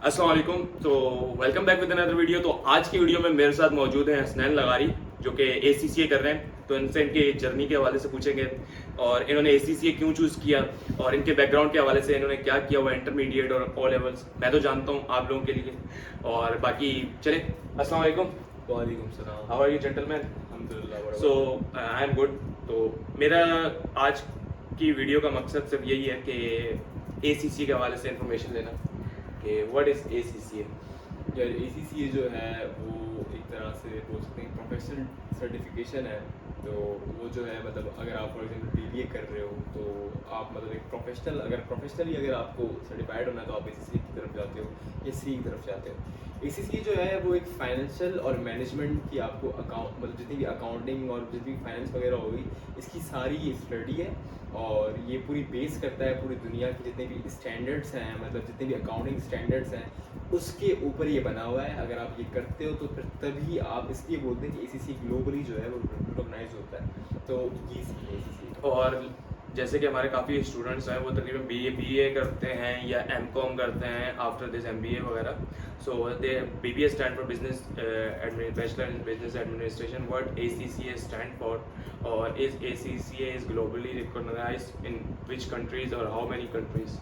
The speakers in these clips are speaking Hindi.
अस्सलाम वालेकुम। तो welcome back with another video. तो आज की वीडियो में मेरे साथ मौजूद हैं हसनैन लगारी, जो कि ACCA कर रहे हैं। तो इनसे इनके जर्नी के हवाले से पूछेंगे और इन्होंने ACCA क्यों चूज़ किया और इनके बैकग्राउंड के हवाले से इन्होंने क्या किया हुआ इंटरमीडिएट और O लेवल्स। मैं तो जानता हूँ आप लोगों के लिए, और बाकी चले। अस्सलाम वालेकुम। वालेकुम सलाम। How are you gentleman? अल्हम्दुलिल्लाह। So I am good. तो मेरा आज की वीडियो का मकसद सिर्फ यही है कि ACCA के हवाले से इंफॉर्मेशन लेना कि व्हाट इज़ ACCA। यार ACCA जो है वो एक तरह से बोल सकते हैं प्रोफेशनल सर्टिफिकेशन है। तो वो जो है मतलब अगर आप फॉर एग्जांपल BBA कर रहे हो तो आप मतलब एक प्रोफेशनल अगर आपको सर्टिफाइड होना है तो आप ACCA की तरफ जाते हो या CA की तरफ जाते हो। ACCA जो है वो एक फाइनेंशियल और मैनेजमेंट की आपको अकाउंट मतलब जितनी भी अकाउंटिंग और जितनी भी फाइनेंस वगैरह होगी इसकी सारी ये स्टडी है। और ये पूरी बेस करता है पूरी दुनिया के जितने भी स्टैंडर्ड्स हैं, मतलब जितने भी अकाउंटिंग स्टैंडर्ड्स हैं उसके ऊपर ये बना हुआ है। अगर आप ये करते हो तो फिर तभी आप इसलिए बोलते हैं कि ACCA ग्लोबली जो है वो रिकॉग्नाइज होता है। तो ये ACCA। और जैसे कि हमारे काफ़ी स्टूडेंट्स हैं वो तकरीबन BA करते हैं या MCOM करते हैं आफ्टर दिस MBA वगैरह। So the BBA stand for business bachelor in business administration. What ACCA stand for, और is ACCA is globally recognised in which countries और हाउ मेनी कंट्रीज?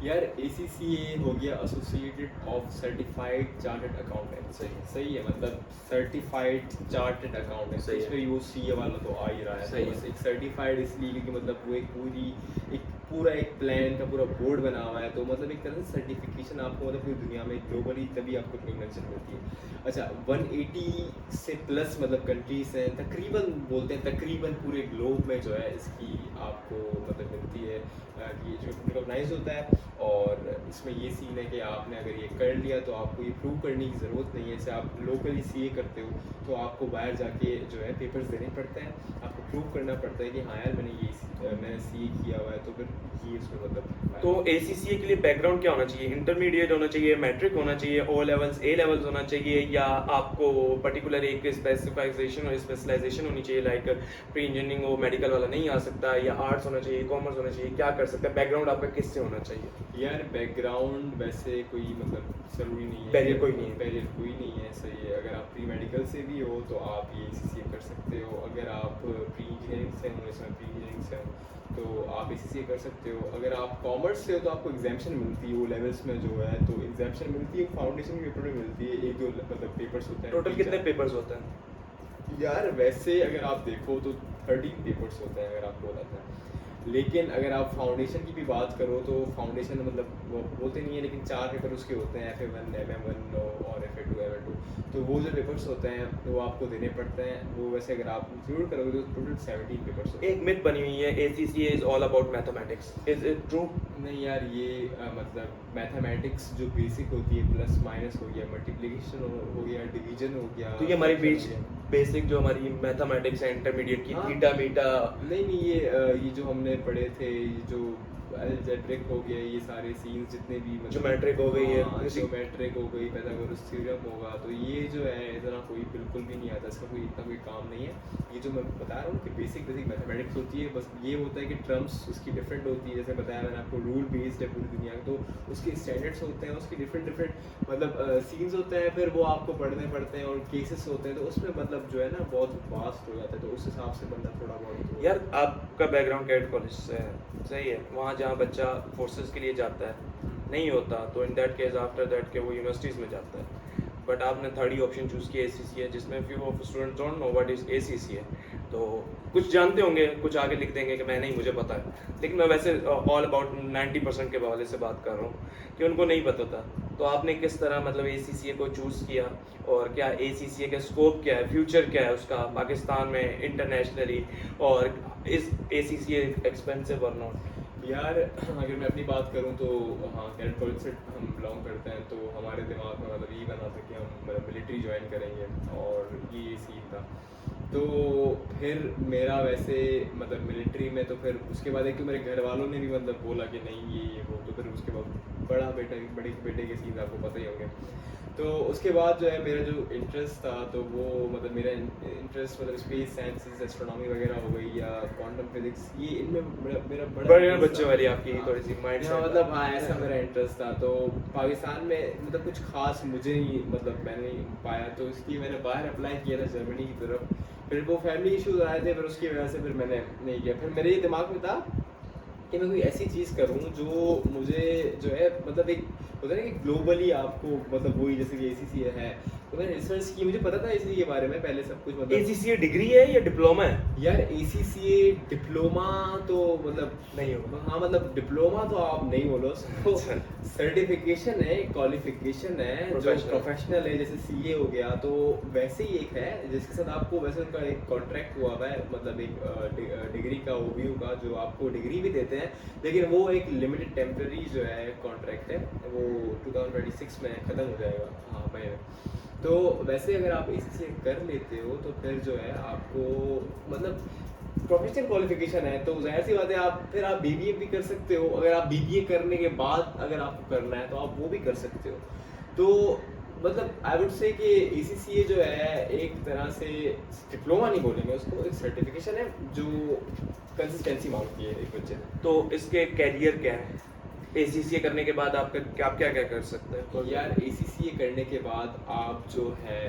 यार ACCA हो गया associated of certified chartered accountant. सही है मतलब सर्टिफाइड चार्टर्ड अकाउंटेंट। सही है। इसमें वो CA वाला तो आ ही रहा है। सही तो है। बस एक सर्टिफाइड इसलिए क्योंकि मतलब वो एक पूरा एक प्लान का पूरा बोर्ड बना हुआ है। तो मतलब एक तरह से सर्टिफिकेशन आपको मतलब पूरी दुनिया में ग्लोबली तभी आपको रिकॉग्निशन मिलती है। अच्छा 180 से प्लस मतलब कंट्रीज हैं तकरीबन, बोलते हैं तकरीबन पूरे ग्लोब में जो है इसकी आपको मतलब मिलती है कि ये जो रिकॉग्नाइज होता है। और इसमें ये सीन है कि आपने अगर ये कर लिया तो आपको ये प्रूव करने की ज़रूरत नहीं है। जैसे आप लोकली CA करते हो तो आपको बाहर जाके जो है पेपर्स देने पड़ते हैं, आपको प्रूव करना पड़ता है कि हाँ यार मैंने CA किया हुआ है। तो फिर ये इसमें मतलब तो ACCA के लिए बैकग्राउंड क्या होना चाहिए? इंटरमीडिएट होना चाहिए, मैट्रिक होना चाहिए, O लेवल्स A लेवल्स होना चाहिए, या आपको पर्टिकुलर एक स्पेसिफिकेशन और स्पेशलाइजेशन होनी चाहिए, लाइक प्री इंजीनियरिंग हो, मेडिकल वाला नहीं आ सकता, या आर्ट्स होना चाहिए, कॉमर्स होना चाहिए, क्या कर सकता है? बैकग्राउंड आपका किससे होना चाहिए? यार बैकग्राउंड वैसे कोई मतलब ज़रूरी नहीं है, बैरियर कोई नहीं है। बैरियर कोई नहीं है। सही है, अगर आप प्री मेडिकल से भी हो तो आप ये ACCA कर सकते हो। अगर आप प्री इंजीनियरिंग से हो, इसमें प्री इंजीनियरिंग से हो तो आप ACCA कर सकते हो। अगर आप कॉमर्स से हो तो आपको एग्जामेशन मिलती है, वो लेवल्स में जो है तो एग्जामेशन मिलती है, फाउंडेशन के पेपर में मिलती है, एक दो मतलब पेपर्स होते हैं। टोटल कितने पेपर्स होते हैं? यार वैसे अगर आप देखो तो 13 पेपर्स होते हैं अगर आपको बताता है। लेकिन अगर आप फाउंडेशन की भी बात करो तो फाउंडेशन मतलब वो बोलते नहीं है, लेकिन 4 पेपर उसके होते हैं, FA1 MM1 और FA2 MM2। तो वो जो पेपर्स होते हैं वो आपको देने पड़ते हैं। वो वैसे अगर आप इंक्लूड करोगे तो टोटल 17 पेपर्स होते हैं। एक मिथ बनी हुई है ACCA is all about mathematics, is it true? नहीं यार ये मतलब मैथमेटिक्स जो बेसिक होती है, प्लस माइनस हो गया, मल्टीप्लिकेशन हो गया, डिवीजन हो गया, तो ये हमारी subtraction हो गया। बेसिक जो हमारी मैथमेटिक्स है इंटरमीडिएट की, हाँ। थीटा मीटा। नहीं ये जो हमने पढ़े थे, ये जो अलजेब्रिक हो गया, ये सारे सीन्स जितने भी मतलब ज्योमेट्रिक हो गई है, ज्योमेट्रिक हो गई, पाइथागोरस थ्योरम होगा, तो ये जो है इतना कोई बिल्कुल भी नहीं आता, इसका कोई इतना कोई काम नहीं है। ये जो मैं बता रहा हूँ कि बेसिक मैथमेटिक्स होती है, बस ये होता है कि टर्म्स उसकी डिफरेंट होती है। जैसे बताया मैंने आपको रूल बेस्ड है पूरी दुनिया का, तो उसके स्टैंडर्ड्स होते हैं, उसके डिफरेंट मतलब सीन्स होते हैं, फिर वो आपको पढ़ने पड़ते हैं, और केसेस होते हैं, तो उसमें मतलब जो है ना बहुत वास्ट हो जाता है। तो उस हिसाब से बंदा थोड़ा बहुत यार आपका बैकग्राउंड कैडेट कॉलेज से है, सही है, वहाँ जहाँ बच्चा फोर्सेस के लिए जाता है नहीं होता, तो in that case after that के वो यूनिवर्सिटीज़ में जाता है। बट आपने थर्ड ही ऑप्शन चूज़ किया ACCA, जिसमें few of students don't know what is ACCA। तो कुछ जानते होंगे, कुछ आगे लिख देंगे कि मैं नहीं, मुझे पता है, लेकिन मैं वैसे ऑल अबाउट 90% के हवाले से बात कर रहा हूँ कि उनको नहीं पता था। तो आपने किस तरह मतलब ACCA को चूज़ किया, और क्या ACCA का स्कोप क्या है, फ्यूचर क्या है उसका पाकिस्तान में, इंटरनेशनली, और इस ACCA एक्सपेंसिव और नॉट? यार अगर मैं अपनी बात करूं तो हाँ, कैडेट कॉलेज से हम बिलोंग करते हैं, तो हमारे दिमाग में मतलब यही बना था कि हम मतलब मिलिट्री ज्वाइन करेंगे, और ये सीन था। तो फिर मेरा वैसे मतलब मिलिट्री में, तो फिर उसके बाद एक तो मेरे घर वालों ने भी मतलब बोला कि नहीं ये वो, तो फिर उसके बाद बड़ा बेटा बड़े बेटे के सीन आपको पता ही होंगे। तो उसके बाद जो है मेरा जो इंटरेस्ट था तो वो मतलब मेरा इंटरेस्ट मतलब स्पेस साइंसेस एस्ट्रोनॉमी वगैरह हो गई या क्वांटम फिजिक्स, ये इनमें मेरा बड़ा बड़े interest बच्चों था। वाली आपकी हाँ। थोड़ी सी माइंड हाँ, मतलब हाँ ऐसा मेरा इंटरेस्ट था। तो पाकिस्तान में मतलब कुछ खास मुझे नहीं मतलब मैंने नहीं पाया, तो इसलिए मैंने बाहर अप्लाई किया था जर्मनी की तरफ। फिर वो फैमिली इश्यूज आए थे, फिर उसकी वजह से फिर मैंने नहीं किया। फिर मेरे ये दिमाग में था कि मैं कोई ऐसी चीज़ करूं जो मुझे जो है मतलब एक होता है ना कि ग्लोबली आपको मतलब वही जैसे कि ACCA है, तो मैंने रिसर्च की, मुझे पता था इसी के बारे में पहले सब कुछ मतलब। ACCA डिग्री है या डिप्लोमा है? यार ACCA डिप्लोमा तो मतलब नहीं होगा। हाँ मतलब डिप्लोमा तो आप नहीं बोलो उसको, अच्छा। सर्टिफिकेशन है, क्वालिफिकेशन है जो Professional। प्रोफेशनल है, जैसे CA हो गया। तो वैसे ही एक है जिसके साथ आपको वैसे उनका एक कॉन्ट्रैक्ट हुआ हुआ है, मतलब एक डिग्री का OBU का, जो आपको डिग्री भी देते हैं, लेकिन वो एक लिमिटेड टेम्पररी जो है कॉन्ट्रैक्ट है, वो 2026 में ख़त्म हो जाएगा, हाँ मई में। तो वैसे अगर आप ACCA कर लेते हो तो फिर जो है आपको मतलब प्रोफेशनल क्वालिफिकेशन है, तो जाहिर सी बात है आप फिर आप BBA भी कर सकते हो। अगर आप BBA करने के बाद अगर आपको करना है तो आप वो भी कर सकते हो। तो मतलब आई वुड से कि ACCA जो है एक तरह से डिप्लोमा नहीं बोलेंगे उसको, एक सर्टिफिकेशन है जो कंसिस्टेंसी मांगती है एक बच्चे से। तो इसके कैरियर क्या है? ACCA करने के बाद आपका आप क्या क्या कर सकते हैं? यार ACCA करने के बाद आप जो है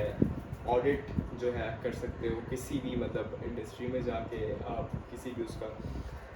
ऑडिट जो है कर सकते हो किसी भी मतलब इंडस्ट्री में जाके, आप किसी भी उसका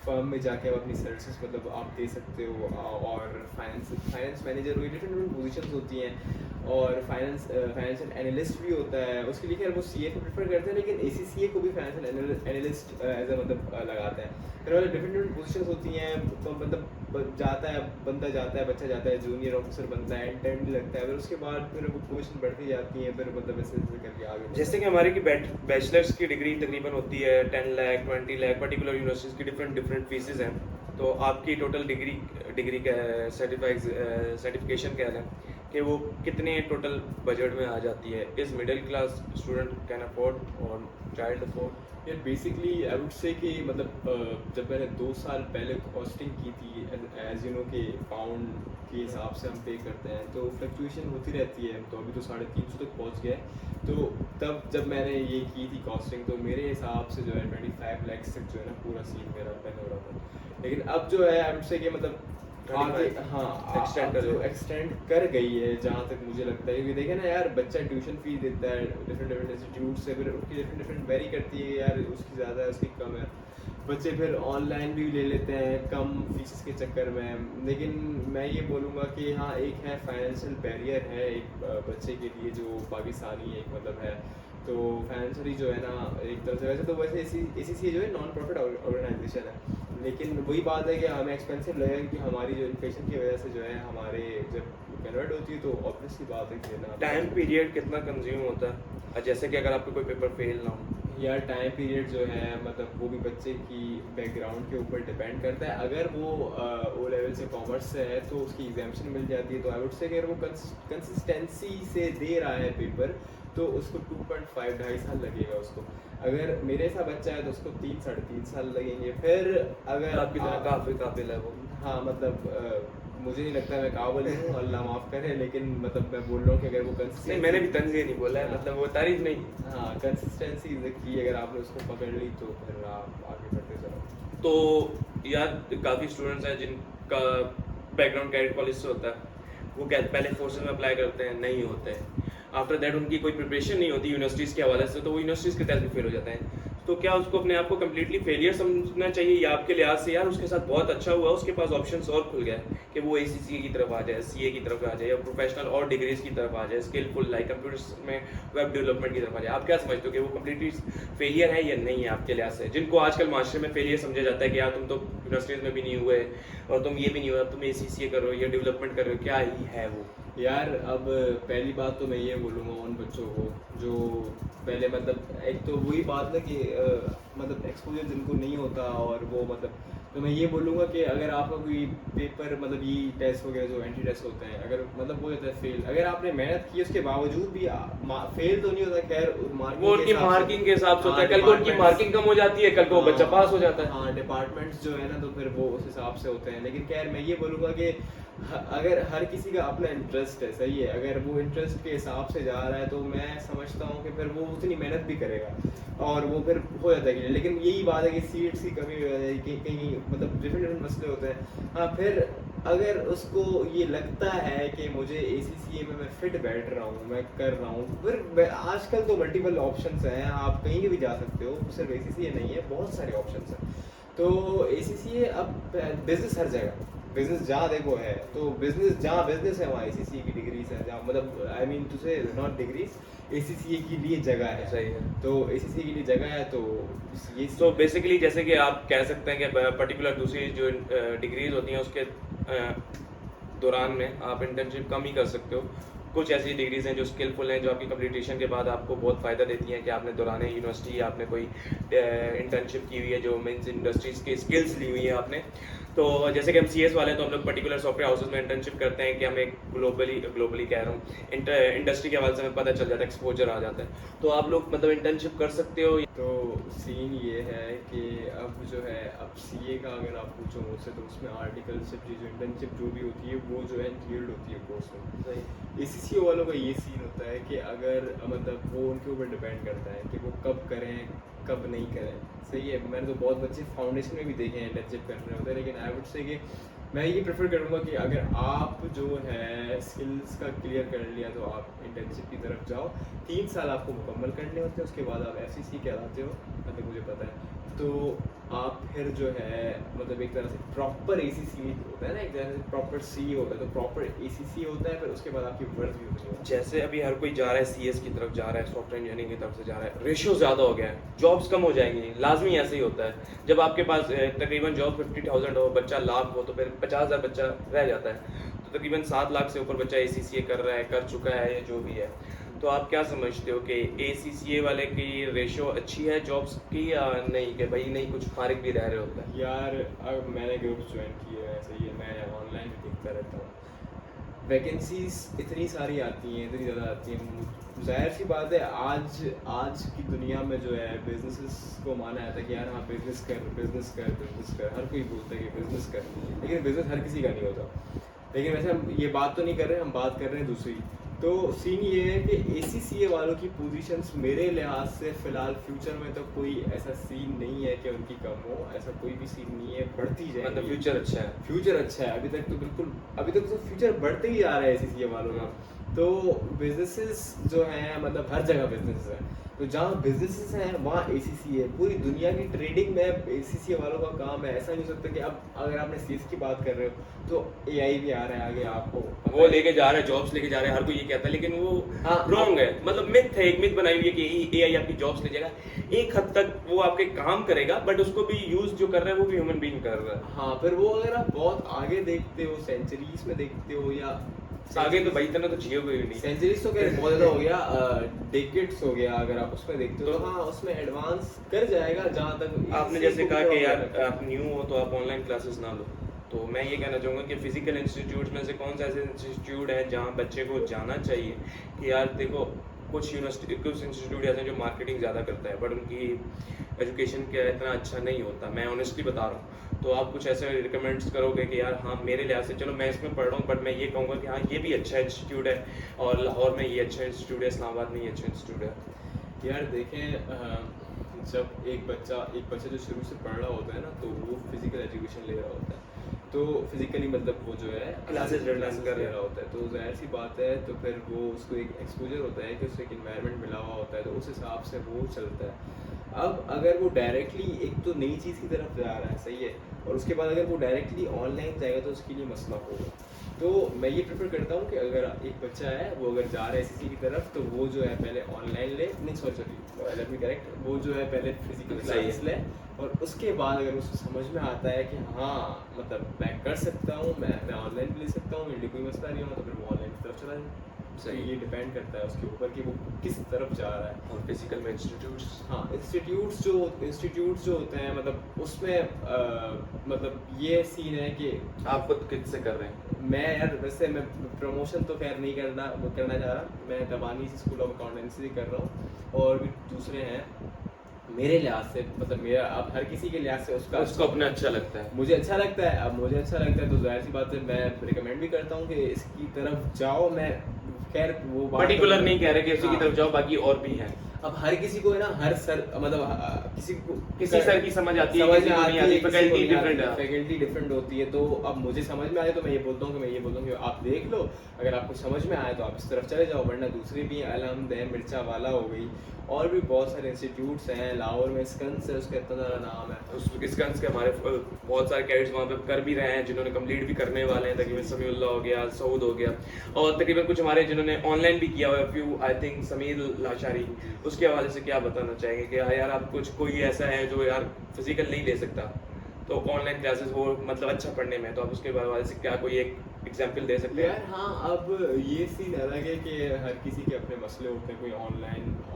फर्म में जाके आप अपनी सर्विसेज मतलब आप दे सकते हो। और फाइनेंस मैनेजर हुई, डिफरेंट डिफरेंट पोजीशंस होती हैं। और फाइनेंशियल एनालिस्ट भी होता है, उसके लिए खैर वो CA को प्रेफर करते हैं, लेकिन ACCA को भी फाइनेंशियल एनालिस्ट एज अ मतलब लगाते हैं। फिर मतलब डिफरेंट डिफरेंट पोजीशंस होती हैं, तो मतलब जाता है बंदा जाता है, बच्चा जाता है, जूनियर ऑफिसर बनता है, इंटर्न लगता है, फिर उसके बाद फिर वो पोजीशन बढ़ती जाती है, फिर मतलब ऐसे ऐसे करके आगे। जैसे कि हमारे की बैचलर्स की डिग्री तकरीबन होती है 10 लाख 20 लाख, पर्टिकुलर यूनिवर्सिटीज़ की डिफरेंट डिफरेंट फीसेस हैं। तो आपकी टोटल डिग्री का सर्टिफिकेशन क्या है कि वो कितने टोटल बजट में आ जाती है? Is middle class student can afford और चाइल्ड अफोर्ड? यार बेसिकली आई वुड से कि मतलब जब मैंने 2 साल पहले कॉस्टिंग की थी, एज यू नो कि पाउंड के हिसाब से हम पे करते हैं, तो फ्लक्चुएशन होती रहती है। तो अभी तो 350 तक पहुंच गया है। तो तब जब मैंने ये की थी कॉस्टिंग, तो मेरे हिसाब से जो है 25 लाख तक जो है ना पूरा सीन मेरा डन हो रहा था। लेकिन अब जो है आई वुड से कि मतलब आगे 35 हाँ extend कर जो दिया। एक्सटेंड कर गई है जहाँ तक मुझे लगता है, क्योंकि देखे ना यार बच्चा ट्यूशन फीस देता है डिफरेंट डिफरेंट इंस्टीट्यूट से, फिर उसकी डिफरेंट डिफरेंट वेरी करती है, यार उसकी ज़्यादा है उसकी कम है। बच्चे फिर ऑनलाइन भी ले लेते हैं कम फीस के चक्कर में। लेकिन मैं ये बोलूँगा कि हाँ एक है फाइनेंशियल बैरियर है एक बच्चे के लिए जो पाकिस्तानी एक मतलब है। तो फाइनेंशियली जो है ना एक तरह से, वैसे तो वैसे ACCA जो है नॉन प्रॉफिट ऑर्गेनाइजेशन है, लेकिन वही बात है कि हमें एक्सपेंसिव लगेगा कि हमारी जो इन्फ्लेशन की वजह से जो है हमारे जब कन्वर्ट होती है तो ऑब्वियसली बात है कि ना टाइम पीरियड कितना कंज्यूम होता है? और जैसे कि अगर आपको कोई पेपर फेल ना हो? यार टाइम पीरियड जो है मतलब वो भी बच्चे की बैकग्राउंड के ऊपर डिपेंड करता है। अगर वो O लेवल से कॉमर्स से है तो उसकी एग्जामेशन मिल जाती है। तो आई वुड से अगर वो कंसिस्टेंसी से दे रहा है पेपर तो उसको 2.5 ढाई साल लगेगा उसको। अगर मेरे सा बच्चा है तो उसको 3 साढ़े 3 साल लगेंगे। फिर अगर आपकी तरह काफ़ी काबिल है वो। हाँ मतलब मुझे नहीं लगता मैं काबिल हूँ, अल्लाह माफ़ करे, लेकिन मतलब मैं बोल रहा हूँ कि अगर वो नहीं, कंसिस्टेंसी, मैंने भी तंज़ीह नहीं बोला है, मतलब वो तारीफ नहीं। हाँ कंसिस्टेंसी इज द की, अगर आपने उसको पकड़ ली तो फिर आप आगे बढ़ते जाओ। तो यार काफ़ी स्टूडेंट्स हैं जिनका बैकग्राउंड कैडेट कॉलेज से होता है, वो क्या पहले फोर्सेस में अप्लाई करते हैं, नहीं होते हैं। आफ्टर दैट उनकी कोई प्रिपरेशन नहीं होती यूनिवर्सिटीज़ के हवाले से, तो वो यूनिवर्सिटीज़ के तहत भी फेल हो जाते हैं। तो क्या उसको अपने आप को कम्प्लीटली फेलियर समझना चाहिए, या आपके लिहाज से यार उसके साथ बहुत अच्छा हुआ, उसके पास ऑप्शंस और खुल गए कि वो ACCA की तरफ आ जाए, CA की तरफ आ जाए, या प्रोफेशनल और डिग्रीज की तरफ आ जाए, स्किलफुल लाइक कंप्यूटर्स में वेब डेवलपमेंट की तरफ आ जाए? आप क्या समझते हो कि वो कम्प्लीटली फेलियर है या नहीं है आपके लिहाज से, जिनको आजकल मास्टर में फेलियर समझा जाता है कि यार तुम तो यूनिवर्सिटीज़ में भी नहीं हुए और तुम ये भी नहीं हुआ, तुम ACCA कर रहे हो या डेवलपमेंट कर रहे हो, क्या ही है वो? यार अब पहली बात तो मैं ये बोलूँगा उन बच्चों को जो पहले मतलब एक तो वही बात ना कि मतलब एक्सपोजर जिनको नहीं होता और वो मतलब तो मैं ये बोलूँगा कि अगर आपका कोई पेपर मतलब ये टेस्ट वगैरह जो एंट्री टेस्ट होते हैं, अगर मतलब हो जाता है फेल, अगर आपने मेहनत की उसके बावजूद भी फेल तो नहीं होता, खैर वो उनकी मार्किंग के हिसाब से होता है, कल को उनकी मार्किंग कम हो जाती है, कल को वो बच्चा पास हो जाता है। हाँ, डिपार्टमेंट्स जो है ना तो फिर वो उस हिसाब से होते हैं। लेकिन खैर मैं ये बोलूँगा कि अगर हर किसी का अपना इंटरेस्ट है, सही है, अगर वो इंटरेस्ट के हिसाब से जा रहा है तो मैं समझता हूँ कि फिर वो उतनी मेहनत भी करेगा और वो फिर हो जाता है। लेकिन यही बात है कि सीट्स की कमी हो जाती है, कहीं मतलब डिफरेंट डिफरेंट मसले होते हैं। हाँ, फिर अगर उसको ये लगता है कि मुझे ACCA में मैं फिट बैठ रहा हूँ, मैं कर रहा हूँ, फिर आजकल तो मल्टीपल ऑप्शंस हैं, आप कहीं भी जा सकते हो, सिर्फ ACCA नहीं है, बहुत सारे ऑप्शंस हैं। तो ACCA अब बिजनेस हर जगह, बिजनेस जहाँ देखो है, तो बिजनेस जहाँ बिजनेस है वहाँ ACCA की डिग्रीज है, जहाँ मतलब आई मीन टू से नॉट डिग्रीज, ACCA के लिए जगह है। सही है। तो ACCA के लिए जगह है, तो ये तो बेसिकली जैसे कि आप कह सकते हैं कि पर्टिकुलर दूसरी जो डिग्रीज होती हैं उसके दौरान में आप इंटर्नशिप कम ही कर सकते हो। कुछ ऐसी डिग्रीज हैं जो स्किलफुल हैं, जो आपकी कंप्लीटेशन के बाद आपको बहुत फ़ायदा देती हैं कि आपने दौरान यूनिवर्सिटी आपने कोई इंटर्नशिप की हुई है, जो मीन्स इंडस्ट्रीज़ की स्किल्स ली हुई है आपने। तो जैसे कि हम CS वाले हैं तो हम लोग पर्टिकुलर सॉफ्टवेयर हाउसेज में इंटर्नशिप करते हैं कि हमें ग्लोबली कह रहा हूँ, इंडस्ट्री के हवाले से हमें पता चल जाता है, एक्सपोजर आ जाता है। तो आप लोग मतलब इंटर्नशिप कर सकते हो। तो सीन ये है कि अब जो है, अब CA का अगर आप पूछो मुझसे तो उसमें आर्टिकलशिप जो इंटर्नशिप जो भी होती है वो जो है इंक्लूड होती है कोर्स में। सही। ACCA वालों का ये सीन होता है कि अगर मतलब वो उनके ऊपर डिपेंड करता है कि वो कब करें कब नहीं करें। सही है, मैंने तो बहुत बच्चे फाउंडेशन में भी देखे हैं इंटर्नशिप कर रहे होते हैं, लेकिन आई वुड से कि मैं ये प्रेफर करूँगा कि अगर आप जो है स्किल्स का क्लियर कर लिया तो आप इंटर्नशिप की तरफ जाओ। 3 साल आपको मुकम्मल करने होते हैं, उसके बाद आप FCC कहलाते हो, मतलब मुझे पता है। तो आप फिर जो है मतलब एक तरह से प्रॉपर ACCA होता है ना, एक तरह से प्रॉपर CA होता है, तो प्रॉपर ACCA होता है, फिर उसके बाद आपकी वर्थ भी होती है। जैसे अभी हर कोई जा रहा है CS की तरफ, जा रहा है सॉफ्टवेयर इंजीनियरिंग की तरफ से जा रहा है, रेशियो ज़्यादा हो गया है, जॉब्स कम हो जाएंगी, लाजमी ऐसे ही होता है। जब आपके पास तकरीबन जॉब 50,000 हो, बच्चा लाख हो, तो फिर 50,000 बच्चा रह जाता है। तो तकरीबन 7 लाख से ऊपर बच्चा ACCA कर रहा है, कर चुका है, या जो भी है। तो आप क्या समझते हो कि ACCA वाले की रेशियो अच्छी है जॉब्स की, या नहीं कि भाई नहीं कुछ फारिग भी रह रहे होता है? यार अब मैंने ग्रुप्स ज्वाइन किए हैं, सही है, मैं ऑनलाइन भी देखता रहता हूँ, वैकेंसीज इतनी सारी आती हैं, इतनी ज़्यादा आती हैं। जाहिर सी बात है, आज की दुनिया में जो है बिजनेसेस को माना जाता है कि यार हाँ बिजनेस कर बिजनेस कर बिजनेस कर, हर कोई बोलता है कि बिजनेस कर, लेकिन बिजनेस हर किसी का नहीं होता। लेकिन वैसे हम ये बात तो नहीं कर रहे, हम बात कर रहे हैं दूसरी। तो सीन ये है कि ACCA वालों की पोजीशंस मेरे लिहाज से फ़िलहाल फ्यूचर में तो कोई ऐसा सीन नहीं है कि उनकी कम हो, ऐसा कोई भी सीन नहीं है, बढ़ती जाएगी। मतलब फ्यूचर अच्छा है। फ्यूचर अच्छा है, अभी तक तो बिल्कुल, अभी तक तो फ्यूचर बढ़ते ही जा रहा है ACCA वालों का। तो बिजनेसेस जो हैं मतलब हर जगह बिजनेस है, तो जहाँ बिजनेसेस हैं वहाँ ACCA है। पूरी दुनिया की ट्रेडिंग में ACCA वालों का काम है। ऐसा नहीं हो सकता कि अब अगर आपने CS की बात कर रहे हो तो AI भी आ रहा है आगे, आपको वो लेके जा रहे हैं, जॉब्स लेके जा रहे हैं, हर कोई ये कहता है, लेकिन वो हाँ, रॉन्ग है। मतलब मिथ है, एक मिथ बनाई हुई है कि AI आपकी जॉब्स ले जाएगा। एक हद तक वो आपके काम करेगा, बट उसको भी यूज जो कर रहा है वो भी ह्यूमन बीइंग कर रहा है। हाँ, फिर वो अगर आप बहुत आगे देखते हो, सेंचुरीज में देखते हो, या आगे तो भाई इतना तो जियोगे ही नहीं। सेंचुरीज तो क्या बहुत ज़्यादा हो गया, डेकेड्स हो गया, अगर आप उसमें देखते हो तो हाँ उसमें एडवांस कर जाएगा। जहाँ तक आपने जैसे कहा कि यार आप न्यू हो तो आप ऑनलाइन क्लासेस ना लो, तो मैं ये कहना चाहूँगा कि फिजिकल इंस्टीट्यूट में से कौन सा ऐसे इंस्टीट्यूट है जहाँ बच्चे को जाना चाहिए कि यार देखो, कुछ यूनिवर्सिटी कुछ इंस्टीट्यूट ऐसे हैं जो मार्केटिंग ज़्यादा करता है, बट उनकी एजुकेशन का इतना अच्छा नहीं होता, मैं ऑनेस्टली बता रहा हूँ। तो आप कुछ ऐसे रिकमेंड्स करोगे कि यार हाँ मेरे लिहाज से, चलो मैं इसमें पढ़ रहा हूँ, बट मैं ये कहूँगा कि हाँ ये भी अच्छा इंस्टीट्यूट है, और लाहौर में ये अच्छा इंस्टीट्यूट है, इस्लामाबाद में ये अच्छा इंस्टीट्यूट है। यार देखें, जब एक बच्चा जो शुरू से पढ़ रहा होता है ना, तो वो फिजिकल एजुकेशन ले रहा होता है, तो फिजिकली मतलब वो जो है क्लासेस ले रहा होता है, तो जाहिर सी बात है, तो फिर वो उसको एक एक्सपोजर होता है कि उसको एक इन्वायरमेंट मिला हुआ होता है, तो उस हिसाब से वो चलता है। अब अगर वो डायरेक्टली एक तो नई चीज़ की तरफ जा रहा है, सही है, और उसके बाद अगर वो डायरेक्टली ऑनलाइन जाएगा तो उसके लिए मसला होगा। तो मैं ये प्रेफर करता हूँ कि अगर एक बच्चा है वो अगर जा रहा है CC की तरफ, तो वो जो है पहले ऑनलाइन ले, नहीं सॉरी लेट मी करेक्ट, वो जो है पहले फिजिकल क्लासेस ले, और उसके बाद अगर उसको समझ में आता है कि हाँ मतलब मैं कर सकता हूँ, मैं ऑनलाइन भी ले सकता हूँ, मेरे लिए कोई मसला नहीं होगा, तो फिर वो ऑनलाइन की तरफ चला जाए। सही। ये डिपेंड करता है उसके ऊपर कि वो किस तरफ जा रहा है। और फिजिकल में इंस्टीट्यूट्स, हाँ, इंस्टीट्यूट्स जो होते हैं मतलब उसमें मतलब ये सीन है कि आप खुद किससे कर रहे हैं? मैं यार वैसे मैं प्रमोशन तो खैर नहीं करना चाह रहा, मैं दबानी स्कूल ऑफ अकाउंटेंसी से कर रहा हूँ और भी दूसरे हैं। मेरे लिहाज से मतलब मेरा, अब हर किसी के लिहाज से उसको अपना अच्छा लगता है। मुझे अच्छा लगता है। अब मुझे अच्छा लगता है तो जाहिर सी बात है मैं रिकमेंड भी करता हूँ कि इसकी तरफ जाओ। मैं खैर वो बात पर्टिकुलर नहीं कह रहे कि उसी की हाँ। तरफ जाओ, बाकी और भी हैं। अब हर किसी को है ना, हर सर मतलब किसी सर की समझ आती है, समझ किसी में को नहीं आती आती, है, किसी को फैकल्टी नहीं आती, डिफरेंट है। फैकल्टी डिफरेंट होती है। तो अब मुझे समझ में आए तो मैं ये बोलता हूँ कि आप देख लो, अगर आपको समझ में आए तो आप इस तरफ चले जाओ, वरना दूसरी भी अलहमद है, मिर्चा वाला हो गई और भी बहुत सारे इंस्टीट्यूट्स हैं। लाहौर में स्कंस है, उसका इतना ज़्यादा नाम है। उस स्कंस के हमारे बहुत सारे कैडेट्स वहाँ पे कर भी रहे हैं, जिन्होंने कंप्लीट भी करने वाले हैं। तकरीबन समीउल्लाह हो गया, सऊद हो गया, और तकरीबन कुछ हमारे जिन्होंने ऑनलाइन भी किया हुआ है, few I think Sameer Lashari. उसके हवाले से क्या बताना चाहेंगे कि हाँ यार, आप कुछ कोई ऐसा है जो यार फिजिकल नहीं ले सकता, तो ऑनलाइन क्लासेस वो मतलब अच्छा पढ़ने में, तो आप उसके हवाले से क्या कोई एक एग्जाम्पल दे सकते यार हैं? हाँ, अब ये सीन अलग है कि हर किसी के अपने मसले होते हैं। कोई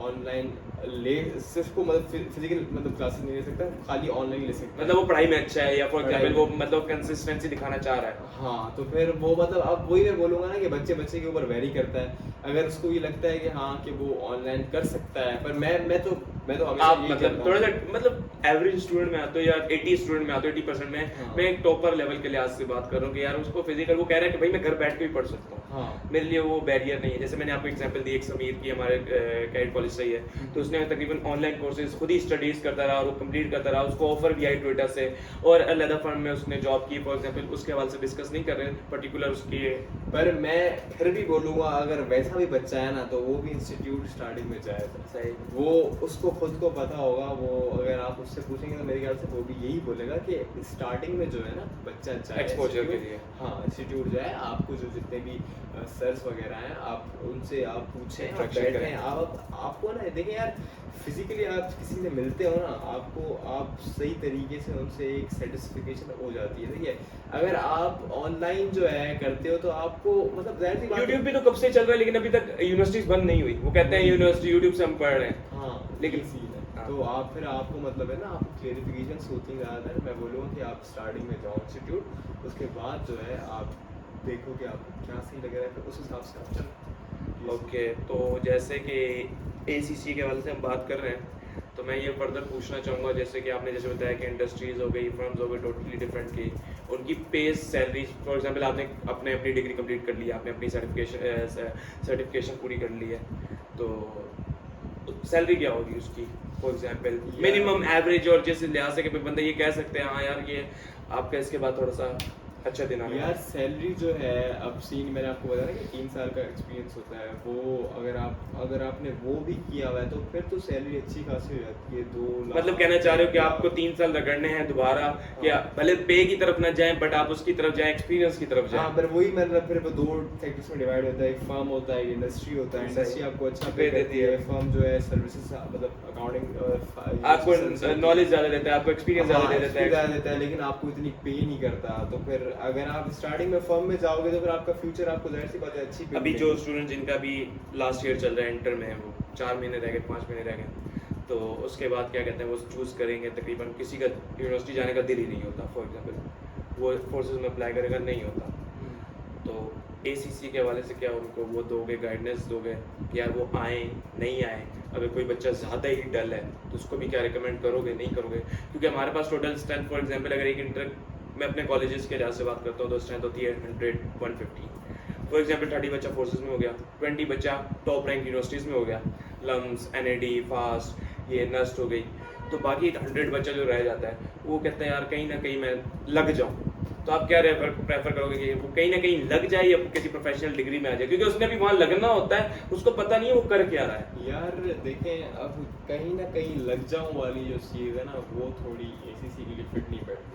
ऑनलाइन ले सिर्फ को मतलब फिजिकल मतलब क्लासेस नहीं ले सकता, खाली ऑनलाइन ले सकता है। मतलब वो पढ़ाई में अच्छा है, या फॉर पढ़ाई एग्जाम्पल में। वो मतलब कंसिस्टेंसी दिखाना चाह रहा है। हाँ, तो फिर वो मतलब अब वही मैं बोलूँगा ना कि बच्चे के ऊपर वेरी करता है। अगर उसको ये लगता है कि हाँ कि वो ऑनलाइन कर सकता है, पर मैं तो हमेशा आप यही मतलब कहता थोड़ा हूँ। सा मतलब एवरेज स्टूडेंट में आते हो या 80 स्टूडेंट में आते हो, 80% में, हाँ। मैं एक टॉपर लेवल के लिहाज से बात कर रहा हूँ कि यार उसको फिजिकल, वो कह रहा है कि भाई मैं घर बैठ के भी पढ़ सकता हूँ, हाँ। मेरे लिए वो बैरियर नहीं है। जैसे मैंने आपको एग्जांपल दी एक समीर की, हमारे कैडेट कॉलेज से ही है, तो उसने तकरीबन ऑनलाइन कोर्सेज खुद ही स्टडीज करता रहा और वो कंप्लीट करता रहा। उसको ऑफर भी आई ट्विटर से, और अलहदा फर्म में उसने जॉब की फॉर एग्जांपल। उसके हवाले से डिस्कस नहीं कर रहे हैं पर्टिकुलर उसकी। पर मैं फिर भी बोलूँगा, अगर वैसा भी बच्चा है ना तो वो भी इंस्टीट्यूट स्टार्टिंग में जाएगा। सही। वो उसको खुद को पता होगा। वो अगर आप उससे पूछेंगे तो मेरे ख्याल से वो भी यही बोलेगा कि स्टार्टिंग में जो है ना बच्चा जाए एक्सपोजर के लिए। हाँ, इंस्टीट्यूट जाए। आपको जो जितने भी सर्स वगैरह हैं, आप उनसे आप पूछें, आप Interaction बैठें। करें। आपको ना देखें यार, फिजिकली आप किसी से मिलते हो ना, आप सही तरीके से उनसे एक सेटिस्फिकेशन हो जाती है। देखिए, अगर आप ऑनलाइन जो है करते हो तो आपको मतलब ज़ाहिर सी बात है। यूट्यूब भी तो कब से चल रहा है, लेकिन अभी तक यूनिवर्सिटीज बंद नहीं हुई। वो कहते हैं यूनिवर्सिटी यूट्यूब से हम पढ़ रहे हैं। हाँ, लेकिन ये सीन है। हाँ। तो आपको मतलब है ना, आपको क्लेरिफिकेशन होती हैं ज़्यादातर। मैं बोलूँगा कि आप स्टार्टिंग में जाओ इंस्टीट्यूट, उसके बाद जो है आप देखो कि आपको क्या सही लग रहा है, फिर उस हिसाब से आप चलो। ओके, तो जैसे कि ACC के हवाले से हम बात कर रहे हैं, तो मैं ये फर्दर पूछना चाहूँगा, जैसे कि आपने जैसे बताया कि इंडस्ट्रीज़ हो गई, फर्म्स हो गई, टोटली डिफरेंट की, उनकी पेज सैलरीज, फॉर एग्जांपल आपने अपनी डिग्री कंप्लीट कर ली, आपने अपनी सर्टिफिकेशन पूरी कर ली है, तो सैलरी क्या होगी उसकी फॉर एग्जांपल मिनिमम एवरेज, और जिस लिहाज से कि बंदा ये कह सकते हैं हाँ यार ये आपका इसके बाद थोड़ा सा अच्छा दिन आने यार वाला है। सैलरी जो है, अब सीन मैंने आपको बताया ना कि 3 साल का एक्सपीरियंस होता है। वो अगर आपने वो भी किया हुआ है तो फिर तो सैलरी अच्छी खासी हो जाती है। 2 लाख मतलब कहना चाह रहे हो कि आपको 3 साल रगड़ने हैं दोबारा, कि भले पे की तरफ ना जाएं, बट आप उसकी तरफ जाएं, एक्सपीरियंस की तरफ हाँ, जाएं। पर वही मतलब फिर वो 2 सेक्टर्स में डिवाइड होता है। एक फर्म होता है, एक इंडस्ट्री होता है। इंडस्ट्री आपको अच्छा पे देती है, फर्म जो है सर्विसेज मतलब अकाउंटिंग आपको नॉलेज ज़्यादा देता है, आपको एक्सपीरियंस ज़्यादा दे देता ज़्यादा है। देता है, लेकिन आपको इतनी पे नहीं करता। तो फिर अगर आप स्टार्टिंग में फर्म में जाओगे तो फिर आपका फ्यूचर आपको जाहिर सी बात है अच्छी पे अभी मिलेगी। जो स्टूडेंट जिनका भी लास्ट ईयर चल रहा है, इंटर में है, वो 4 महीने रह गए, 5 महीने रह गए, तो उसके बाद क्या कहते हैं वो चूज़ करेंगे। तकरीबन किसी का यूनिवर्सिटी जाने का दिल ही नहीं होता, फॉर एग्जांपल वो फोर्सेस में अप्लाई करेगा, नहीं होता। तो ACC के हवाले से क्या उनको वो दोगे, गाइडेंस दोगे कि यार वो आए नहीं आए? अगर कोई बच्चा ज़्यादा ही डल है तो उसको भी क्या रिकमेंड करोगे, नहीं करोगे? क्योंकि हमारे पास टोटल स्ट्रेंथ, फॉर एग्जांपल अगर एक इंटर, मैं अपने कॉलेजेस के लिहाज से बात करता हूँ, तो स्ट्रेंथ होती है 100 150। फॉर एग्जांपल 30 बच्चा फोर्सेस में हो गया, 20 बच्चा टॉप रैंक यूनिवर्सिटीज़ में हो गया, लम्स, NAD, फास्ट, ये नस्ट हो गई, तो बाकी 100 बच्चा जो रह जाता है वो कहता है यार कहीं ना कहीं मैं लग जाऊँ। तो आप क्या प्रेफर करोगे कि वो कहीं ना कहीं लग जाए या किसी प्रोफेशनल डिग्री में आ जाए? क्योंकि उसने भी वहाँ लगना होता है, उसको पता नहीं है वो कर क्या रहा है। यार देखें, अब कहीं ना कहीं लग जाऊं वाली जो चीज़ है ना, वो थोड़ी ACC के लिए फिट नहीं बैठती।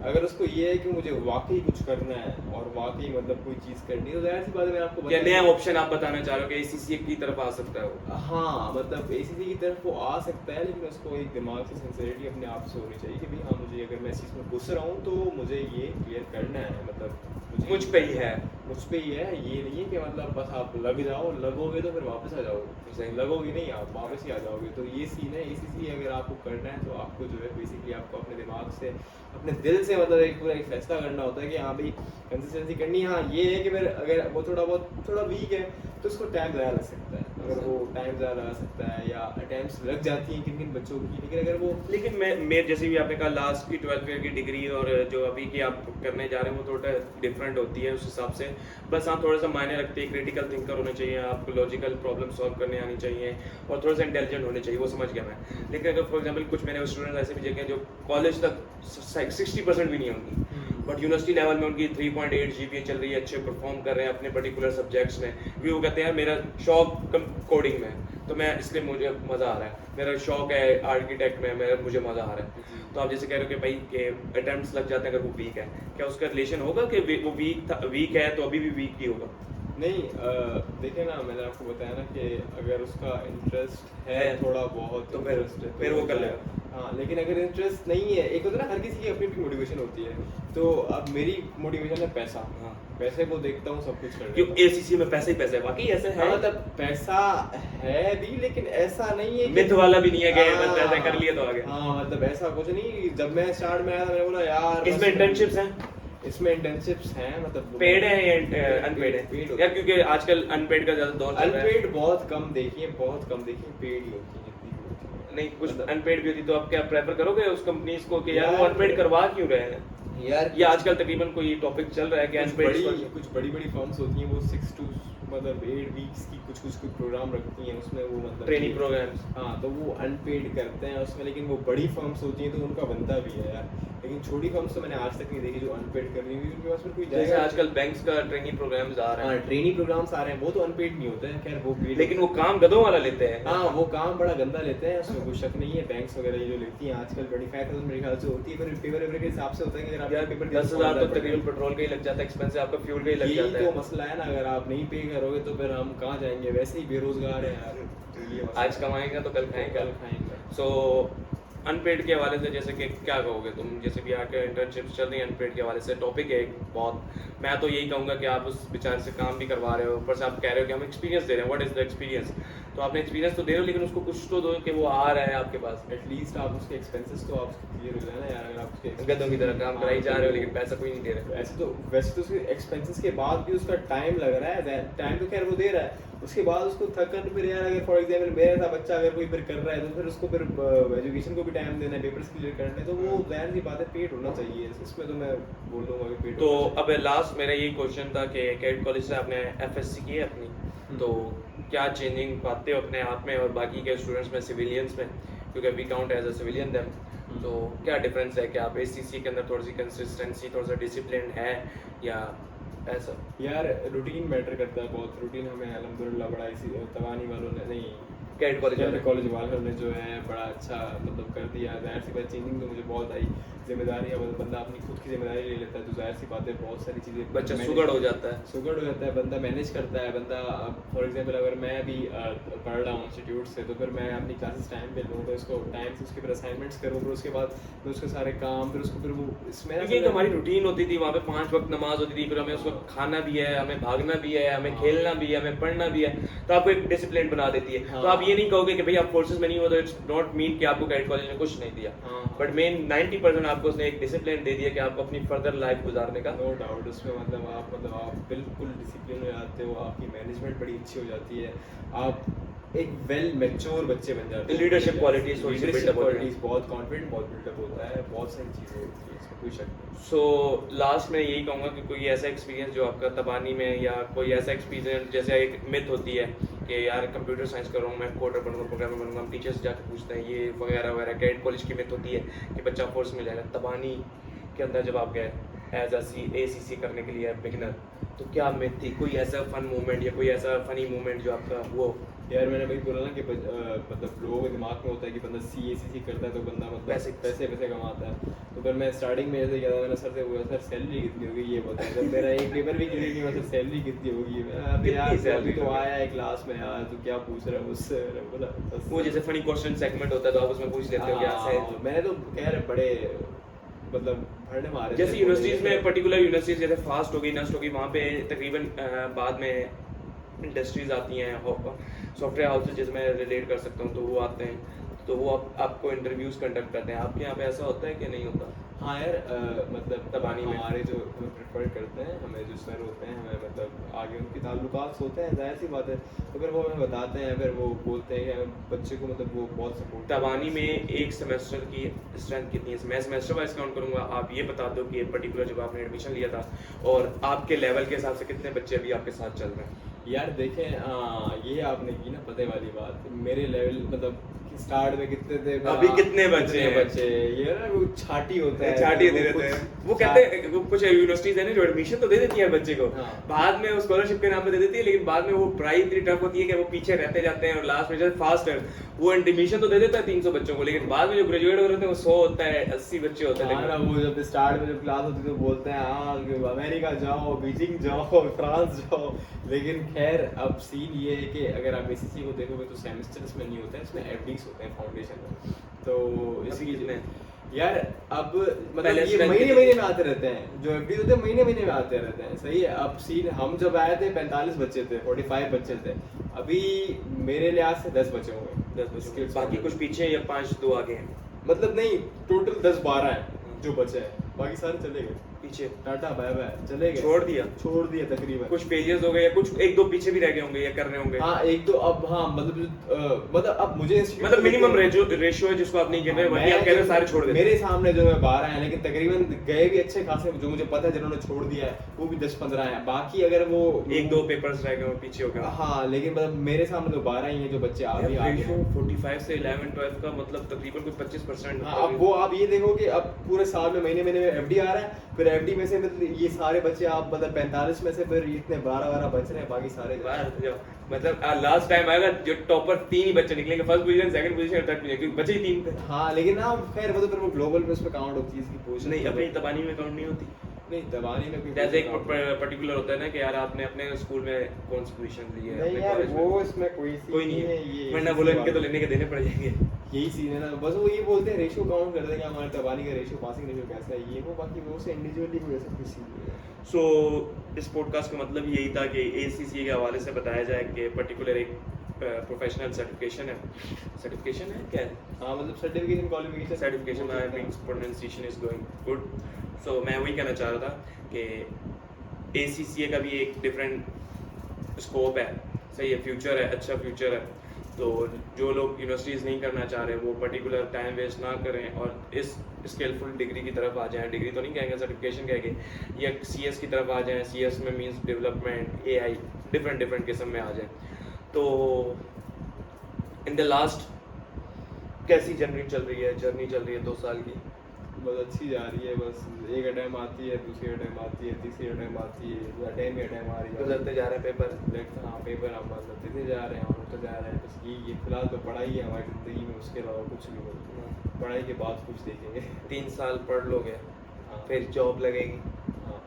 अगर उसको ये है कि मुझे वाकई कुछ करना है और वाकई मतलब कोई चीज़ करनी है, तो ज़ाहिर सी बात है मैं आपको क्या बता नया ऑप्शन आप बताना चाह रहे हो कि ACC की तरफ आ सकता है वो? हाँ, मतलब ACC की तरफ वो आ सकता है, लेकिन उसको एक दिमाग की सिंसियरिटी अपने आप से होनी चाहिए कि भाई हाँ, मुझे अगर मैं इस चीज़ में घुस रहा हूँ तो मुझे ये क्लियर करना है, मतलब मुझ पे ही है। मुझ पे ही है, ये नहीं है कि मतलब बस आप लग जाओ, लगोगे तो फिर वापस आ जाओगे, सही। लगोगे नहीं आप वापस ही आ जाओगे। तो ये सीन है, इसी अगर आपको करना है तो आपको जो है बेसिकली आपको अपने दिमाग से, अपने दिल से मतलब एक पूरा एक फैसला करना होता है कि हाँ भाई कंसिस्टेंसी करनी है। हाँ ये है कि फिर अगर वो थोड़ा वीक है तो उसको टाइम ज़्यादा लग सकता है, अगर वो टाइम ज़्यादा लगा सकता है या अटेम्प्ट्स लग जाती हैं किन किन बच्चों की, लेकिन अगर वो लेकिन मैं जैसे भी आपने कहा लास्ट की 12th ईयर की डिग्री और जो अभी की आप करने जा रहे हैं वो थोड़ा डिफरेंट होती है उस हिसाब से। बस हाँ थोड़ा सा मायने रखते हैं, क्रिटिकल थिंकर होने चाहिए, आपको लॉजिकल प्रॉब्लम सॉल्व करने आनी चाहिए और थोड़ा सा इंटेलिजेंट होने चाहिए, वो समझ गया मैं। लेकिन अगर फॉर एग्जाम्पल कुछ मैंने स्टूडेंट ऐसे भी देखे हैं जो कॉलेज तक 60% भी नहीं होंगी, बट यूनिवर्सिटी लेवल में उनकी 3.8 GPA चल रही है, अच्छे परफॉर्म कर रहे हैं अपने पर्टिकुलर सब्जेक्ट्स में भी। वो कहते हैं मेरा शौक कोडिंग में है तो मैं इसलिए मुझे मज़ा आ रहा है, मेरा शौक है आर्किटेक्ट में, मेरा मुझे मज़ा आ रहा है। तो आप जैसे कह रहे हो कि भाई के अटेम्प्ट्स लग जाते हैं अगर वो वीक है, क्या उसका रिलेशन होगा कि वो वीक है तो अभी भी वीक ही होगा? नहीं, देखिए ना, मैंने आपको बताया ना कि अगर उसका इंटरेस्ट है थोड़ा बहुत तो फिर interest है, तो फिर वो कर लेगा। हाँ, लेकिन अगर इंटरेस्ट नहीं है, एक होता है ना हर किसी की अपनी अपनी मोटिवेशन होती है। तो अब मेरी मोटिवेशन है पैसा, हाँ। पैसे को देखता हूँ सब कुछ करने क्यों का। ACC में पैसा ही पैसा है, वाकई ऐसे है? हाँ, मतलब पैसा है भी, लेकिन ऐसा नहीं है मिथ वाला भी नहीं है कि हाँ, बस ऐसा कर लिया तो आ गया। हाँ, मतलब ऐसा कुछ नहीं। जब मैं स्टार्ट में आया था मैंने बोला यार इसमें इंटर्नशिप्स हैं? इसमें इंटर्नशिप्स हैं, मतलब पेड है या अनपेड है? पेड यार क्योंकि आजकल अनपेड का ज्यादा दौर चल रहा है। अनपेड बहुत कम देखिए, बहुत कम देखिए, पेड ही होती है जितनी भी होती है। नहीं कुछ मतलब- अनपेड भी होती तो आप क्या प्रेफर करोगे उस कंपनीज को कि यार वो यार- अनपेड करवा क्यों रहे हैं? यार या आजकल तकरीबन कोई टॉपिक चल रहा है कि अनपेड कुछ बड़ी बड़ी फर्म्स होती हैं, वो 6 to मतलब 8 वीक्स की कुछ प्रोग्राम रखती हैं, उसमें वो मतलब ट्रेनिंग प्रोग्राम्स। हाँ, तो वो अनपेड करते हैं उसमें। लेकिन वो बड़ी फर्म्स होती हैं तो उनका बनता भी है यार। लेकिन छोटी फर्म्स तो मैंने आज तक नहीं देखी जो अनपेड कर रही हुई, उनके पास फिर कोई जैसे जाएगा। आजकल बैंक्स का ट्रेनिंग प्रोग्राम्स आ रहे हाँ, हैं, ट्रेनिंग प्रोग्राम्स आ रहे हैं, वो तो अनपेड नहीं होते हैं, खैर वो पेड। लेकिन वो काम गधों वाला लेते हैं। हाँ, वो काम बड़ा गंदा लेते हैं, उसमें कोई शक नहीं है। बैंक्स वगैरह ये जो लेती हैं आजकल 25,000 मेरे ख्याल से होती है, फिर पेपर वेपर के हिसाब से होता है कि अगर यार आपका पेपर 10,000 तो तकरीबन पेट्रोल का ही लग जाता है, एक्सपेंसिव आपका फ्यूल का ही लग यही जाता तो है। मसला है ना, अगर आप नहीं पे करोगे तो फिर हम कहाँ जाएंगे, वैसे ही बेरोजगार हैं यार। तो ये मसला आज कमाएंगे तो कल खाएंगे। कल खाएंगे। सो अनपेड के हवाले से जैसे कि क्या कहोगे तुम, जैसे भी आके इंटर्नशिप्स चल रही हैं अनपेड के हवाले से, टॉपिक है एक बहुत, मैं तो यही कहूँगा कि आप उस बेचारे से काम भी करवा रहे हो, ऊपर से आप कह रहे हो कि हम एक्सपीरियंस दे रहे हैं, व्हाट इज़ द एक्सपीरियंस? तो आपने एक्सपीरियंस तो दे रहे हो लेकिन उसको कुछ तो दो कि वो आ रहा है आपके पास। एटलीस्ट आप उसके एक्सपेंसेस तो आप क्लियर हो जाए ना यार। अगर आप उसके गधों की तरह काम कराई जा रहे हो लेकिन पैसा कोई नहीं दे रहा। वैसे तो उसके एक्सपेंसेस के बाद भी उसका टाइम लग रहा है, टाइम तो खैर वो दे रहा है, उसके बाद उसको थकन फिर यार, अगर फॉर एग्जांपल मेरा था बच्चा अगर कोई फिर कर रहा है तो फिर उसको फिर एजुकेशन को भी टाइम देना है, पेपर्स क्लियर करने हैं, तो वो जाहिर सी बात है पेड होना चाहिए। इसमें तो मैं बोल दूंगा कि पेड तो अब लास्ट मेरा यही क्वेश्चन था कि कैट कॉलेज से आपने FSC की है अपनी, तो क्या चेंजिंग पाते हो अपने आप में और बाकी के स्टूडेंट्स में, सिविलियंस में, क्योंकि we count as a civilian them, तो क्या डिफरेंस है कि आप ACC के अंदर थोड़ी सी कंसिस्टेंसी, थोड़ा सा डिसिप्लिन है या ऐसा? यार रूटीन मैटर करता है बहुत। रूटीन हमें अल्हम्दुलिल्लाह बड़ा इसी तवानी वालों ने नहीं, कैट कॉलेज वालों ने जो है बड़ा अच्छा मतलब कर दिया। जाहिर सी बात चेंजिंग तो मुझे बहुत आई, जिम्मेदारियाँ बंदा अपनी खुद की जिम्मेदारी ले लेता है, तो जाहिर सी बात है बहुत सारी चीज़ें बच्चा सुगड़ हो जाता है। सुगड़ हो जाता है, बंदा मैनेज करता है। बंदा फॉर एग्जांपल अगर मैं भी पढ़ रहा हूँ इंस्टीट्यूट से, तो फिर मैं अपनी क्लासेस टाइम पे लूँ, तो इसको टाइम से उसके फिर असाइनमेंट्स करूँ, फिर उसके बाद मैं उसके सारे काम, फिर उसको फिर वो इसमें क्योंकि एक हमारी रूटीन होती थी, वहाँ पे 5 वक्त नमाज होती थी, फिर हमें उसको खाना भी है, हमें भागना भी है, हमें खेलना भी है, हमें पढ़ना भी है, तो आपको एक डिसिप्लिन बना देती है। तो आप ये नहीं कहोगे कि भाई आप फोर्सेस में नहीं हो तो इट्स नॉट मीन कि आपको कैट कॉलेज ने कुछ नहीं दिया, बट मेन 90% आपको उसने एक डिसिप्लिन दे दिया कि आपको अपनी फर्दर लाइफ गुजारने का। नो डाउट उसमें मतलब आप बिल्कुल डिसिप्लिन हो जाते हो, आपकी मैनेजमेंट बड़ी अच्छी हो जाती है, आप एक वेल मैच्योर बच्चे बन जाते हैं। लीडरशिप क्वालिटीज थोड़ी सी बिल्डअप होती है, बहुत कॉन्फिडेंट बहुत बिल्डअप होता है, बहुत सारी चीज़ें होती हैं, इसमें कोई शक नहीं। सो लास्ट में यही कहूँगा कि कोई ऐसा एक्सपीरियंस जो आपका तबानी में, या कोई ऐसा एक्सपीरियंस जैसे एक मिथ होती है कि यार कंप्यूटर साइंस कर रहा हूँ मैं, कोडर बनूंगा, प्रोग्रामर बनूंगा, हम टीचर्स जाकर पूछते हैं ये वगैरह वगैरह, कैट कॉलेज की मिथ होती है कि बच्चा फोर्स में जाएगा। तबानी के अंदर जब आप गए एज ACC करने के लिए बिगिनर, तो क्या मिथ थी? कोई ऐसा फन मोमेंट या कोई ऐसा फनी मोमेंट जो आपका वो? यार मैंने वही बोला ना कि मतलब लोगों के दिमाग में होता है कि बंदा ACC करता है तो बंदा मतलब पैसे कमाता है। तो फिर मैं स्टार्टिंग में जैसे गया मैंने सर से बोला सर सैलरी कितनी होगी ये बताया, जब मेरा एक पेपर भी क्लियर नहीं हुआ सर सैलरी कितनी होगी, अरे यार सैलरी तो आया है क्लास में यार, तो क्या पूछ रहा है मुझसे? मैंने बोला वो जैसे फनी क्वेश्चन सेगमेंट होता है तो आप उसमें पूछ लेते हो क्या? मैंने तो खैर बड़े मतलब भरने में आ रहे थे। जैसे यूनिवर्सिटीज़ में पर्टिकुलर यूनिवर्सिटीज़ जैसे फास्ट हो गई, नस्ट हो गई, वहाँ पे तकरीबन बाद में इंडस्ट्रीज़ आती हैं, सॉफ्टवेयर हाउसेज जिसमें रिलेट कर सकता हूँ, तो वो आते हैं, तो वो आपको इंटरव्यूज़ कंडक्ट करते हैं। आपके यहाँ पे ऐसा होता है कि नहीं होता? हाँ यार, मतलब तबानी में हमारे जो हमें प्रेफर करते हैं, हमें जो सर होते हैं, हमें मतलब आगे उनके ताल्लुकात होते हैं, जाहिर सी बात है, तो फिर वो हमें बताते हैं, फिर वो बोलते हैं कि हमें बच्चे को मतलब वो बहुत सपोर्ट। तबानी में एक सेमेस्टर की स्ट्रेंथ कितनी है? मैं सेमेस्टर वाइज काउंट करूँगा, आप ये बता दो कि ये पर्टिकुलर जब आपने एडमिशन लिया था और आपके लेवल के हिसाब से कितने बच्चे अभी आपके साथ चल रहे हैं? यार देखें, ये आपने की ना पते वाली बात, मेरे लेवल मतलब स्टार्ट में कितने थे, अभी कितने बच्चे हैं? बच्चे ये ना वो छाटी होता है, छाटी दे देते हैं। वो कहते हैं वो कुछ यूनिवर्सिटीज है ना जो एडमिशन तो दे देती है बच्चे को, हाँ। बाद में वो स्कॉलरशिप के नाम पे दे देती है, लेकिन बाद में वो पढ़ाई इतनी टफ होती है कि वो पीछे रहते जाते हैं और लास्ट में जैसे फास्ट है वो एडमिशन तो दे देता है 300 बच्चों को, लेकिन बाद में जो ग्रेजुएट हो रहे हैं वो 100 होता है, 80 बच्चे होते हैं। हाँ ना, वो जब स्टार्ट में जब क्लास होती तो बोलते हैं हाँ कि अमेरिका जाओ, बीजिंग जाओ, फ्रांस जाओ, लेकिन खैर अब सीन ये है कि अगर आप एसीसी को देखोगे तो सेमेस्टर्स में नहीं होता है, इसमें एफडीज होते हैं फाउंडेशन में, तो इसी कितने यार अब मतलब पहले ये strength महीने कितनी महीने में आते रहते हैं, जो एफडी होते हैं महीने महीने में आते रहते हैं, सही है। अब सीन हम जब आए थे 45 बच्चे थे, 45 बच्चे थे, अभी मेरे लिहाज से 10 बचे होंगे, 10 बच्चे, बाकी कुछ पीछे या 5-2 आगे हैं? मतलब नहीं, टोटल 10-12 हैं जो बचे हैं, बाकी सारे चले गए पीछे, टाटा बाय बाय, चले गए, छोड़ दिया तकरीबन। कुछ फेलियर्स हो गए या कुछ 1-2 पीछे भी रह गए होंगे या कर रहे होंगे? हाँ एक दो, अब हाँ मतलब अब मुझे मतलब मिनिमम रेशियो है जिसको आप नहीं गिन रहे, वही आप कह रहे हैं सारे छोड़ देते। मेरे सामने जो है 12 हैं, लेकिन तकरीबन गए भी अच्छे खासे, जो मुझे पता है जिन्होंने छोड़ दिया है वो भी 10-15 हैं, बाकी अगर वो 1-2 पेपर्स रह गए हो, पीछे हो गए। हाँ लेकिन मतलब मेरे सामने तो 12 ही हैं जो बच्चे अभी आ गए हैं। 45 से 11-12 का मतलब तकरीबन कोई 25%। हाँ, अब वो आप ये देखो कि अब पूरे साल में महीने महीने में एफडी आ रहा है, फिर एफडी में से मतलब ये सारे बच्चे आप मतलब 45 में से फिर इतने 12 बच रहे हैं, बाकी सारे मतलब लास्ट टाइम आएगा जो टॉपर 3 ही बच्चे निकलेंगे, फर्स्ट पोजीशन, सेकंड पोजीशन और थर्ड पोजीशन, क्योंकि बचे ही 3 थे। हाँ लेकिन ना खैर वो तो फिर वो ग्लोबल पे उस पे काउंट होती है इसकी पोजीशन। नहीं, अपनी तबानी में काउंट नहीं होती। नहीं, तबानी में कोई जैसे एक पर्टिकुलर होता है ना कि यार आपने अपने स्कूल में कौन सी पोजीशन ली है, नहीं अपने यार कॉलेज वो में इसमें कोई नहीं है, ये वरना बोलो इनके तो लेने के देने पड़ जाएंगे। यही सीन है ना, बस वो ये बोलते हैं रेशियो काउंट कर देंगे हमारे तबानी का रेशियो, पासिंग रेशियो कैसा है ये वो, बाकी वो से इंडिविजुअली कोई ऐसा कुछ सीन नहीं है। सो इस पॉडकास्ट का मतलब यही था कि एसीसी के हवाले से बताया जाए कि पर्टिकुलर एक प्रोफेशनल सर्टिफिकेशन है क्या है? हाँ मतलब certification certification I means pronunciation is going good. So मैं वही कहना चाह रहा था कि एसीसीए का भी एक डिफरेंट स्कोप है, सही है, फ्यूचर है, अच्छा फ्यूचर है। तो जो लोग यूनिवर्सिटीज़ नहीं करना चाह रहे वो पर्टिकुलर टाइम वेस्ट ना करें और इस स्किलफुल डिग्री की तरफ आ जाएं। डिग्री तो नहीं कहेंगे, सर्टिफिकेशन कहेंगे, या सीएस की तरफ आ जाएं। सीएस में मींस डेवलपमेंट, एआई, डिफरेंट किस्म में आ जाएं। तो इन द लास्ट कैसी जर्नी चल रही है 2 साल की? बस अच्छी जा रही है, बस एक अटैम्प आती है, दूसरी अटैम्प आती है, तीसरी अटैम्प आती है, अटैम्प आ रही है, गुजरते जा रहे हैं पेपर। हाँ पेपर हम मतलब देते जा रहे हैं और होते जा रहे हैं, बस ये फिलहाल तो पढ़ाई है हमारी ज़िंदगी में, उसके अलावा कुछ नहीं होता। पढ़ाई के बाद कुछ देखेंगे। 3 साल पढ़ लोगे, हाँ फिर जॉब लगेगी, हाँ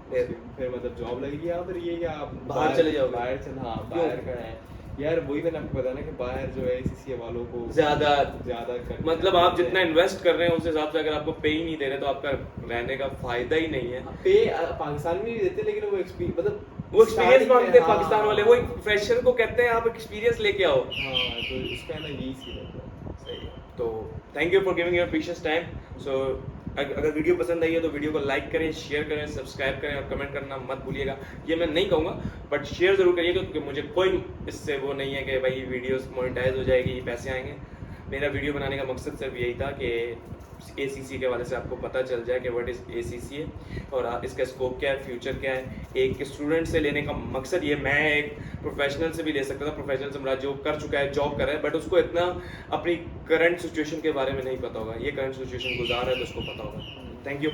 फिर मतलब जॉब लगेगी, या फिर ये क्या आप बाहर चले जाओगे? हाँ बाहर का है यार, वही मैंने आपको बताया ना कि बाहर जो है एसीसी वालों को ज्यादा मतलब आप जितना है। इन्वेस्ट कर रहे हैं उस हिसाब से अगर आपको पे ही नहीं दे रहे तो आपका रहने का फायदा ही नहीं है। पे पाकिस्तान में भी देते, लेकिन वो वो एक्सपीरियंस मांगते हैं पाकिस्तान वाले, वो हाँ। एक फ्रेशर को कहते हैं आप एक्सपीरियंस लेके आओ। हाँ तो इसका ना यही सीन है। सही है। तो thank you for giving your precious time. So अगर वीडियो पसंद आई है तो वीडियो को लाइक करें, शेयर करें, सब्सक्राइब करें और कमेंट करना मत भूलिएगा। ये मैं नहीं कहूँगा बट शेयर ज़रूर करिएगा, क्योंकि मुझे कोई इससे वो नहीं है कि भाई वीडियोस मोनेटाइज हो जाएगी, पैसे आएंगे। मेरा वीडियो बनाने का मकसद सिर्फ यही था कि एसीसी के हवाले से आपको पता चल जाए कि व्हाट इज़ एसीसी है और इसका स्कोप क्या है, फ्यूचर क्या है। एक स्टूडेंट से लेने का मकसद ये, मैं एक प्रोफेशनल से भी ले सकता था, प्रोफेशनल से मेरा जो कर चुका है, जॉब कर रहा है, बट उसको इतना अपनी करंट सिचुएशन के बारे में नहीं पता होगा। ये करंट सिचुएशन गुजार है तो उसको पता होगा। Thank you.